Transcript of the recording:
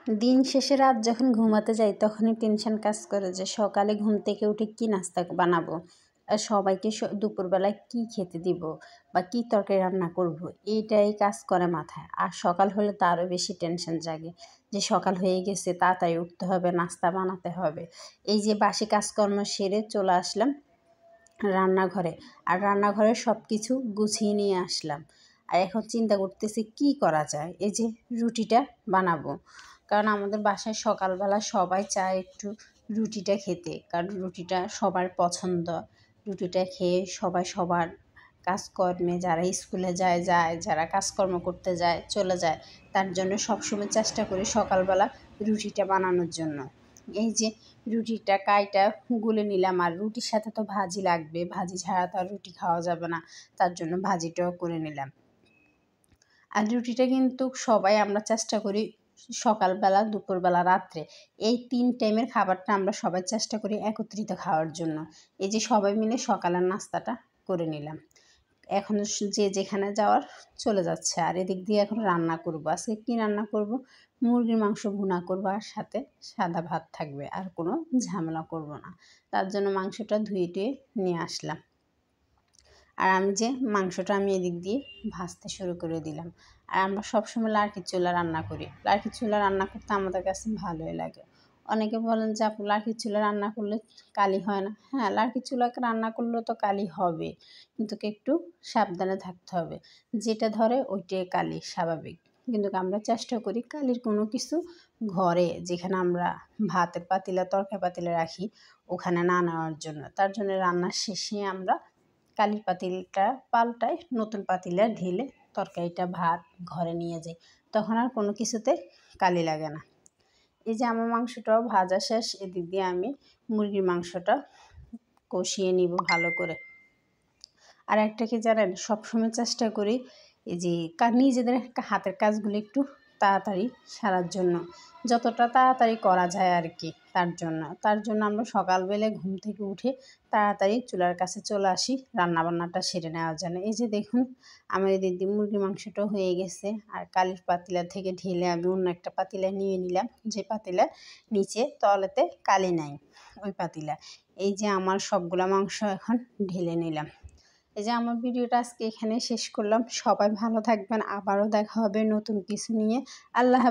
দিন শেষে রাত যখন ঘুমাতে যাই তখনই টেনশন কাজ করে যে সকালে ঘুম থেকে উঠে কি নাস্তা বানাবো, আর সবাইকে দুপুরবেলায় কি খেতে দিব বা কি তরকারি রান্না করব, এইটাই কাজ করে মাথায়। আর সকাল হলে তো আরও বেশি টেনশন জাগে যে সকাল হয়ে গেছে, তাড়াতাড়ি উঠতে হবে, নাস্তা বানাতে হবে। এই যে বাসি কাজকর্ম সেরে চলে আসলাম রান্নাঘরে, আর রান্নাঘরে সব কিছু গুছিয়ে নিয়ে আসলাম। আর এখন চিন্তা করতেছি কি করা যায়। এই যে রুটিটা বানাবো, কারণ আমাদের বাসায় সকালবেলা সবাই চায় একটু রুটিটা খেতে, কারণ রুটিটা সবার পছন্দ। রুটিটা খেয়ে সবাই সবার কাজকর্মে, যারা স্কুলে যায়, যারা কাজকর্ম করতে যায় চলে যায়, তার জন্য সবসময় চেষ্টা করি সকালবেলা রুটিটা বানানোর জন্য। এই যে রুটিটা কাইটা গুলে নিলাম, আর রুটির সাথে তো ভাজি লাগবে, ভাজি ছাড়া তো আর রুটি খাওয়া যাবে না, তার জন্য ভাজিটাও করে নিলাম। আর রুটিটা কিন্তু সবাই আমরা চেষ্টা করি সকালবেলা, দুপুরবেলা, রাত্রে এই 3 টাইমের খাবারটা আমরা সবাই চেষ্টা করি একত্রিত খাওয়ার জন্য। এই যে সবাই মিলে সকালের নাস্তাটা করে নিলাম। এখন যে যেখানে যাওয়ার চলে যাচ্ছে। আর এদিক দিয়ে এখন রান্না করব। আজকে কী রান্না করব? মুরগির মাংস ভুনা করব, আর সাথে সাদা ভাত থাকবে, আর কোনো ঝামেলা করব না। তার জন্য মাংসটা ধুয়ে টুয়ে নিয়ে আসলাম। আর মাংসটা আমি এদিক দিয়ে ভাজতে শুরু করে দিলাম। আর আমরা সবসময় লার্কির চুলা রান্না করি। লার্কির চুলা রান্না করতে আমাদের কাছে ভালোই লাগে। অনেকে বলেন যে আপু লার্কির চুলা রান্না করলে কালি হয় না। হ্যাঁ, লার্কির চুলাকে রান্না করলেও তো কালি হবে, কিন্তু একটু সাবধানে থাকতে হবে। যেটা ধরে ওইটাই কালি, স্বাভাবিক। কিন্তু আমরা চেষ্টা করি কালির কোনো কিছু ঘরে, যেখানে আমরা ভাতের পাতিলা, তরকারি পাতিলা রাখি, ওখানে না নেওয়ার জন্য। তার জন্য রান্নার শেষে আমরা কালির পাতিলটা পাল্টায় নতুন পাতিলে ঢেলে তরকারিটা, ভাত ঘরে নিয়ে যাই, তখন আর কোনো কিছুতে কালি লাগে না। এই যে আমার মাংসটাও ভাজা শেষ, এদিক দিয়ে আমি মুরগির মাংসটা কষিয়ে নিব ভালো করে। আর একটা কি জানেন, সবসময় চেষ্টা করি এই যে নিজেদের হাতের কাজগুলো একটু তাড়াতাড়ি সারার জন্য, যতটা তাড়াতাড়ি করা যায় আর কি। তার জন্য আমরা সকালবেলায় ঘুম থেকে উঠে তাড়াতাড়ি চুলার কাছে চলে আসি রান্নাবান্নাটা সেরে নেওয়ার জন্য। এই যে দেখুন, আমার এদিক দিয়ে মুরগির মাংসটাও হয়ে গেছে। আর কালির পাতিলা থেকে ঢেলে আমি অন্য একটা পাতিলা নিয়ে নিলাম, যে পাতিলা নিচে তলেতে কালি নাই, ওই পাতিলা। এই যে আমার সবগুলা মাংস এখন ঢেলে নিলাম। এই যে আমার ভিডিওটা আজকে এখানে শেষ করলাম। সবাই ভালো থাকবেন, আবারও দেখা হবে নতুন কিছু নিয়ে। আল্লাহ হাফেজ।